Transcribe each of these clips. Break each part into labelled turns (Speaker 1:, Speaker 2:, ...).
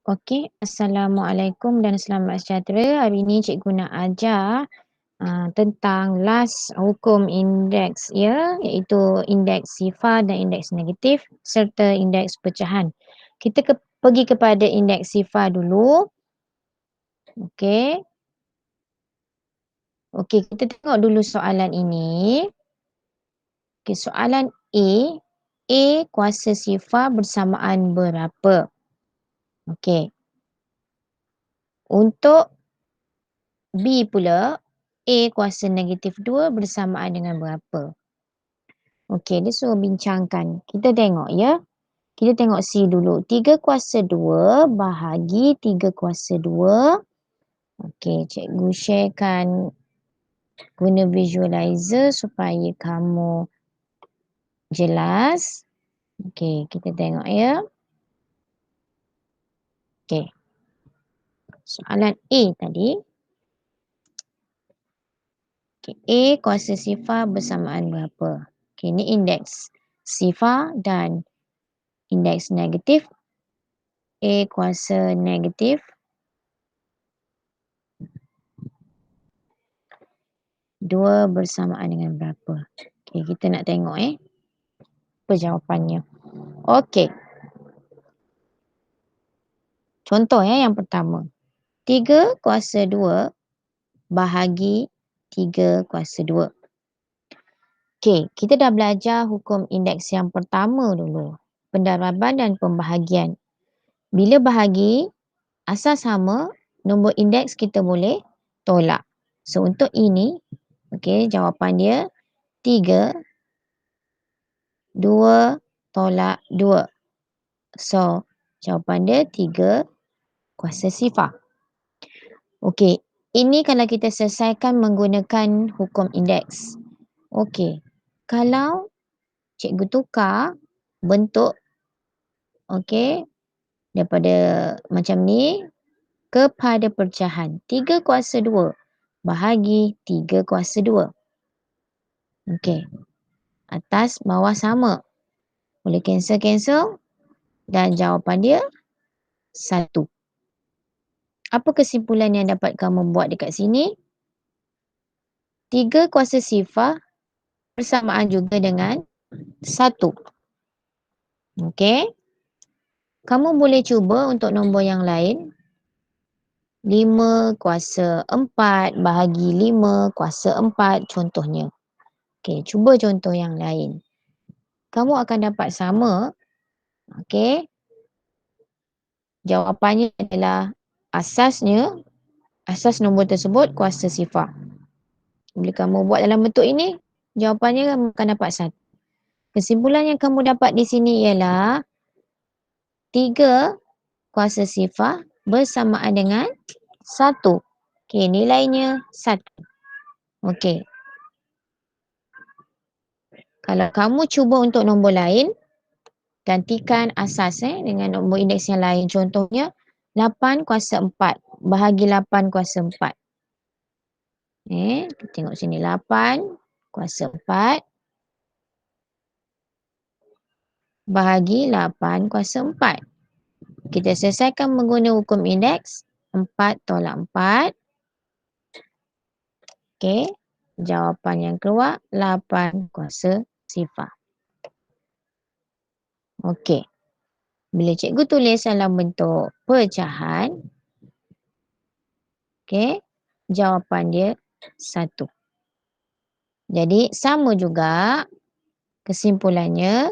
Speaker 1: Okey, Assalamualaikum dan selamat sejahtera. Hari ini cikgu nak ajar tentang last hukum indeks ya, iaitu indeks sifar dan indeks negatif serta indeks pecahan. Kita pergi kepada indeks sifar dulu. Okey. Okey, kita tengok dulu soalan ini. Okey, soalan A kuasa sifar bersamaan berapa? Okey. Untuk B pula, A kuasa negatif 2 bersamaan dengan berapa? Okey, dia suruh bincangkan. Kita tengok ya. Kita tengok C dulu. 3 kuasa 2 bahagi 3 kuasa 2. Okey, cikgu sharekan guna visualizer supaya kamu jelas. Okey, kita tengok ya. Okey. Soalan A tadi. Okay, A kuasa sifar bersamaan berapa? Okay, ini indeks sifar dan indeks negatif. A kuasa negatif 2 bersamaan dengan berapa? Okay, kita nak tengok apa jawapannya. Okay. Contoh yang pertama. 3 kuasa 2 bahagi 3 kuasa 2. Okay, kita dah belajar hukum indeks yang pertama dulu. Pendaraban dan pembahagian. Bila bahagi, asal sama, nombor indeks kita boleh tolak. So, untuk ini, okay, jawapan dia 3, 2 tolak 2. So, jawapan dia 3 kuasa sifar. Okey, ini kalau kita selesaikan menggunakan hukum indeks. Okey, kalau cikgu tukar bentuk, okey, daripada macam ni kepada pecahan. 3 kuasa 2 bahagi 3 kuasa 2. Okey, atas bawah sama. Boleh cancel dan jawapan dia 1. Apa kesimpulan yang dapat kamu buat dekat sini? 3 kuasa sifar bersamaan juga dengan 1. Okey. Kamu boleh cuba untuk nombor yang lain. 5 kuasa 4 bahagi 5 kuasa 4 contohnya. Okey, cuba contoh yang lain. Kamu akan dapat sama. Okey. Jawapannya adalah asas nombor tersebut kuasa sifar. Bila kamu buat dalam bentuk ini, jawapannya kamu akan dapat 1. Kesimpulan yang kamu dapat di sini ialah 3 kuasa sifar bersamaan dengan 1. Okey, nilainya 1. Okey. Kalau kamu cuba untuk nombor lain, gantikan asas dengan nombor indeks yang lain. Contohnya 8 kuasa 4 bahagi 8 kuasa 4. Kita tengok sini 8 kuasa 4 bahagi 8 kuasa 4. Kita selesaikan menggunakan hukum indeks. 4 tolak 4. Okey. Jawapan yang keluar 8 kuasa sifar. Okey. Bila cikgu tulis dalam bentuk pecahan, okey, jawapan dia 1. Jadi sama juga kesimpulannya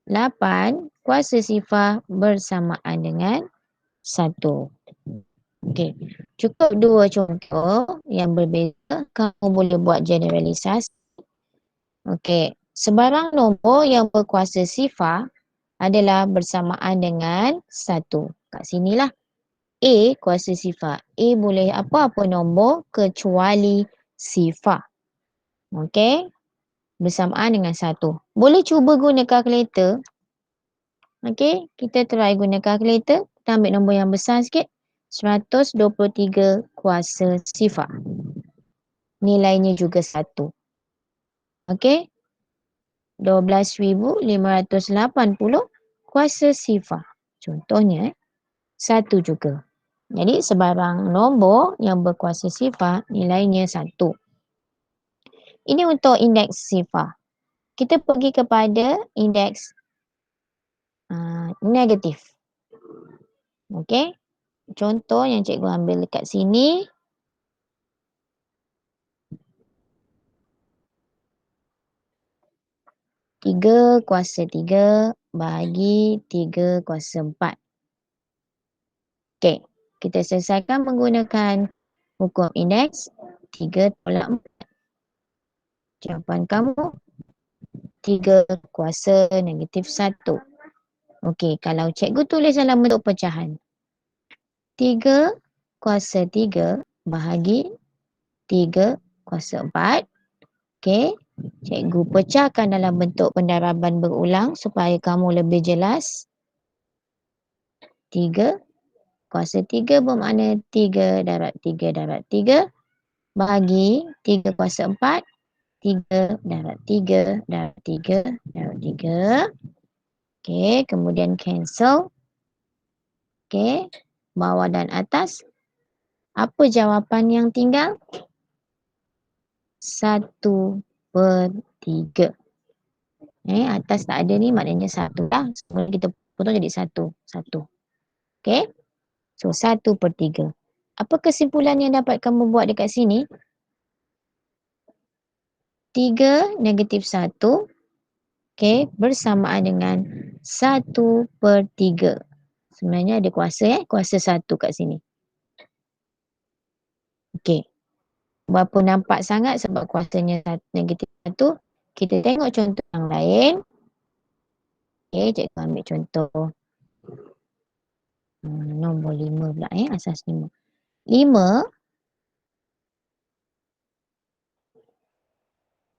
Speaker 1: 8 kuasa sifar bersamaan dengan 1. Okey, cukup 2 contoh yang berbeza, kamu boleh buat generalisasi. Okey, sebarang nombor yang berkuasa sifar adalah bersamaan dengan 1. Kat sinilah. A kuasa sifar. A boleh apa-apa nombor kecuali sifar. Okey, bersamaan dengan 1. Boleh cuba guna kalkulator. Okey, kita try guna kalkulator. Kita ambil nombor yang besar sikit. 123 kuasa sifar. Nilainya juga 1. Okey. 12,580 kuasa sifar. Contohnya 1 juga. Jadi sebarang nombor yang berkuasa sifar nilainya 1. Ini untuk indeks sifar. Kita pergi kepada indeks negatif. Okey. Contoh yang cikgu ambil dekat sini. Tiga kuasa 3 bahagi 3 kuasa 4. Okey. Kita selesaikan menggunakan hukum indeks 3 tolak 4. Jawapan kamu 3 kuasa negatif 1. Okey, kalau cikgu tulis dalam bentuk pecahan. 3 kuasa 3 bahagi 3 kuasa 4. Okey, cikgu pecahkan dalam bentuk pendaraban berulang supaya kamu lebih jelas. 3 kuasa 3 bermakna 3 darab 3 darab 3 bahagi 3 kuasa 4. 3 darab 3 darab 3 darab 3. Okey, kemudian cancel. Okey, bawah dan atas. Apa jawapan yang tinggal? 1/3. Atas tak ada ni maknanya 1 lah. Sebelum kita potong jadi 1. 1. Okey. So 1/3. Apa kesimpulan yang dapat kamu buat dekat sini? 3 negatif 1. Okey, bersamaan dengan 1/3. Sebenarnya ada kuasa kuasa 1 kat sini. Okey. Berapa nampak sangat sebab kuasanya negatif 1. Kita tengok contoh yang lain. Okey, cikgu ambil contoh. Nombor 5 pula asas 5. 5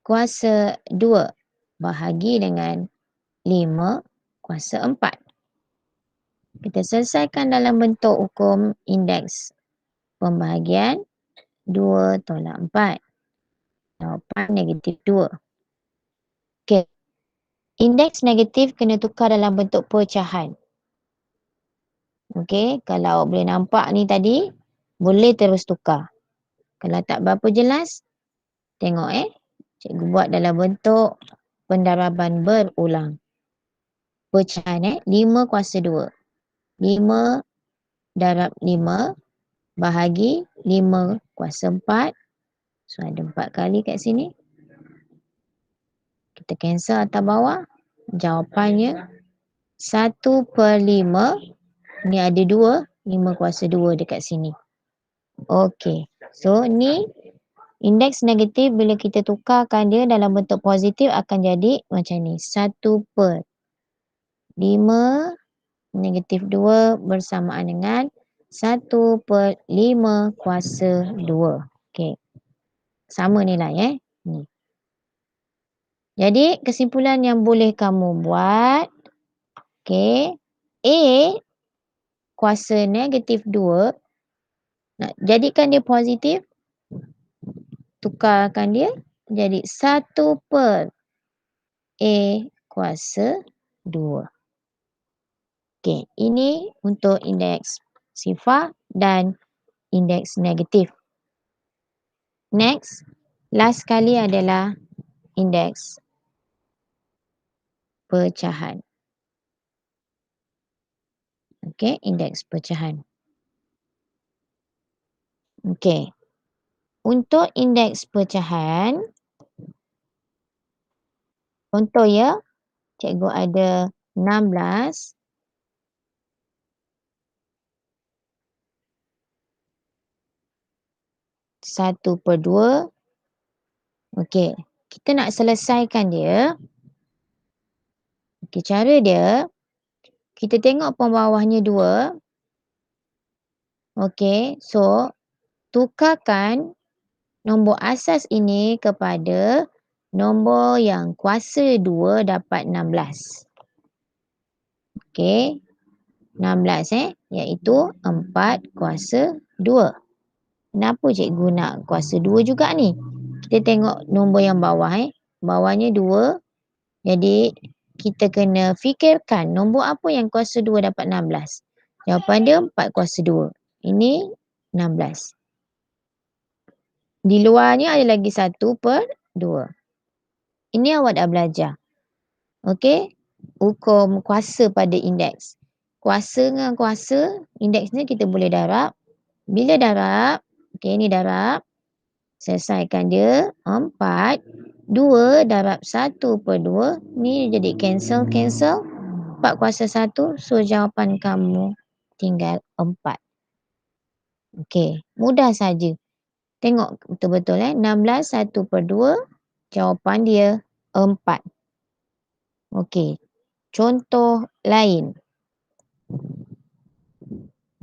Speaker 1: kuasa 2 bahagi dengan 5 kuasa 4. Kita selesaikan dalam bentuk hukum indeks pembahagian 2 tolak 4. Jawapan negatif 2. Okey. Indeks negatif kena tukar dalam bentuk pecahan. Okey, kalau boleh nampak ni tadi, boleh terus tukar. Kalau tak berapa jelas, tengok cikgu buat dalam bentuk pendaraban berulang. Pecahan 5 kuasa 2. 5 darab 5 bahagi 5 kuasa 4. So ada 4 kali kat sini. Kita cancel atas bawah. Jawapannya 1/5. Ni ada 2. 5 kuasa 2 dekat sini. Okey. So ni indeks negatif bila kita tukarkan dia dalam bentuk positif akan jadi macam ni. 1/5 negatif 2 bersamaan dengan 1/5 kuasa 2. Okey. Sama nilai ni. Jadi kesimpulan yang boleh kamu buat, okey, A kuasa negatif 2, nak jadikan dia positif, tukarkan dia jadi 1/A kuasa 2. Okey, ini untuk indeks sifar dan indeks negatif. Next, last kali adalah indeks pecahan. Okey, indeks pecahan. Okey. Untuk indeks pecahan, contoh cikgu ada 16 1/2. Okey, kita nak selesaikan dia. Okey, cara dia, kita tengok pembawahnya 2. Okey, so tukarkan nombor asas ini kepada nombor yang kuasa 2 dapat 16. Okey, 16 iaitu 4 kuasa 2. Kenapa cikgu nak kuasa 2 juga ni? Kita tengok nombor yang bawah bawahnya 2. Jadi kita kena fikirkan nombor apa yang kuasa 2 dapat 16. Jawapan dia 4 kuasa 2. Ini 16. Di luarnya ada lagi 1/2. Ini awak dah belajar. Okey? Hukum kuasa pada indeks. Kuasa dengan kuasa, indeks ni kita boleh darab. Bila darab, okey ni darab. Selesaikan dia. 4. 2 darab 1/2. Ni jadi cancel. 4 kuasa 1. So, jawapan kamu tinggal 4. Okey. Mudah saja. Tengok betul-betul 16 1/2. Jawapan dia 4. Okey. Contoh lain.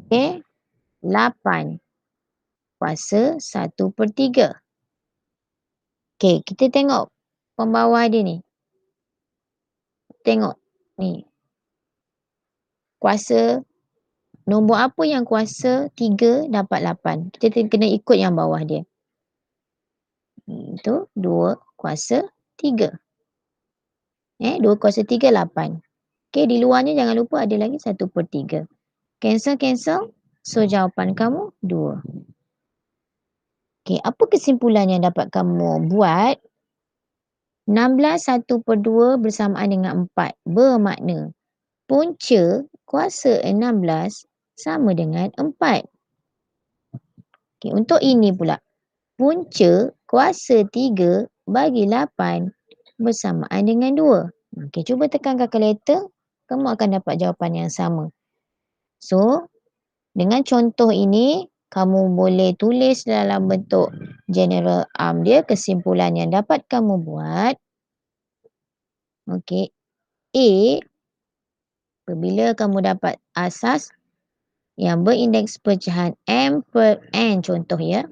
Speaker 1: Okey. 8 kuasa 1/3. Okey. Kita tengok pembawah dia ni. Tengok. Ni. Kuasa. Nombor apa yang kuasa 3 dapat 8? Kita kena ikut yang bawah dia. Itu 2 kuasa 3. 2 kuasa 3, 8. Okey, di luarnya jangan lupa ada lagi 1/3. Cancel. So, jawapan kamu 2. Okey, apa kesimpulan yang dapat kamu buat? 16 1/2 bersamaan dengan 4. Bermakna punca kuasa 16 sama dengan 4. Okey, untuk ini pula. Punca kuasa 3 bagi 8 bersamaan dengan 2. Okey, cuba tekan kalkulator. Kamu akan dapat jawapan yang sama. So, dengan contoh ini, kamu boleh tulis dalam bentuk general dia, kesimpulan yang dapat kamu buat. Okey. A, apabila kamu dapat asas yang berindeks pecahan M/N contoh ya,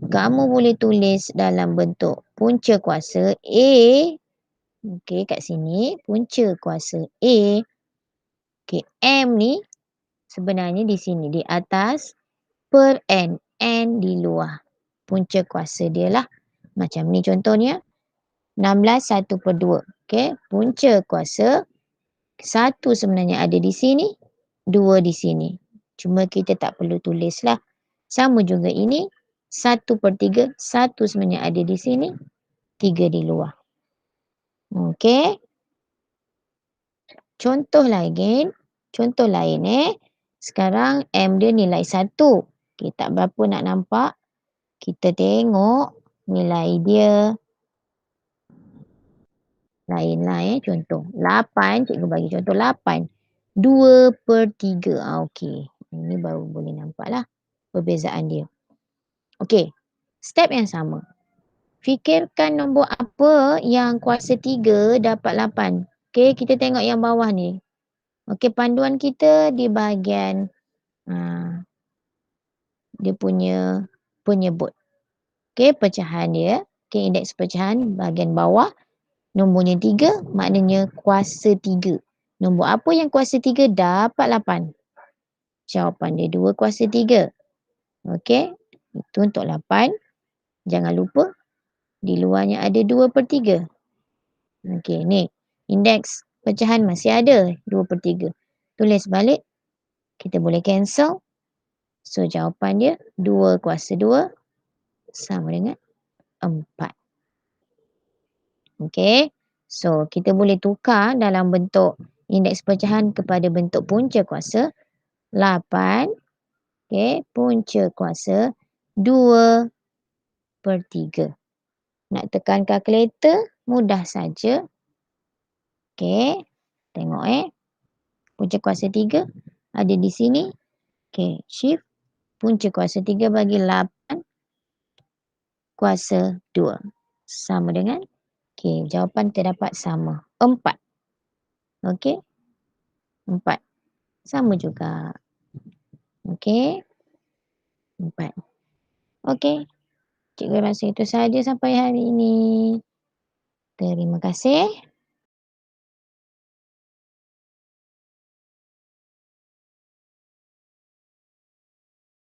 Speaker 1: kamu boleh tulis dalam bentuk punca kuasa A. Okey, kat sini punca kuasa A. Okey, M ni sebenarnya di sini, di atas, per N. N di luar. Punca kuasa dia lah. Macam ni contohnya. 16 1/2. Okey, punca kuasa 1 sebenarnya ada di sini, 2 di sini. Cuma kita tak perlu tulis lah. Sama juga ini, 1/3. 1 sebenarnya ada di sini, 3 di luar. Okey. Contoh lain sekarang M dia nilai 1. Okey, tak berapa nak nampak. Kita tengok nilai dia. Lain contoh. 8, cikgu bagi contoh 8. 2/3. Okey. Ini baru boleh nampak lah perbezaan dia. Okey. Step yang sama. Fikirkan nombor apa yang kuasa 3 dapat 8. Okey, kita tengok yang bawah ni. Okey, panduan kita di bahagian dia punya penyebut. Okey, pecahan dia. Okey, indeks pecahan bahagian bawah. Nombornya 3, maknanya kuasa 3. Nombor apa yang kuasa 3 dapat 8? Jawapan dia 2 kuasa 3. Okey, itu untuk 8. Jangan lupa, di luarnya ada 2/3. Okey, ni. Indeks pecahan masih ada 2/3. Tulis balik. Kita boleh cancel. So, jawapan dia 2 kuasa 2 sama dengan 4. Okey. So, kita boleh tukar dalam bentuk indeks pecahan kepada bentuk punca kuasa 8. Okey, punca kuasa 2/3. Nak tekan kalkulator, mudah saja. Okey, tengok punca kuasa 3 ada di sini. Okey, shift. Punca kuasa 3 bagi 8 kuasa 2. Sama dengan, okey, jawapan terdapat sama. 4. Okey, 4. Sama juga. Okey, 4. Okey, cikgu rasa itu sahaja sampai hari ini. Terima kasih.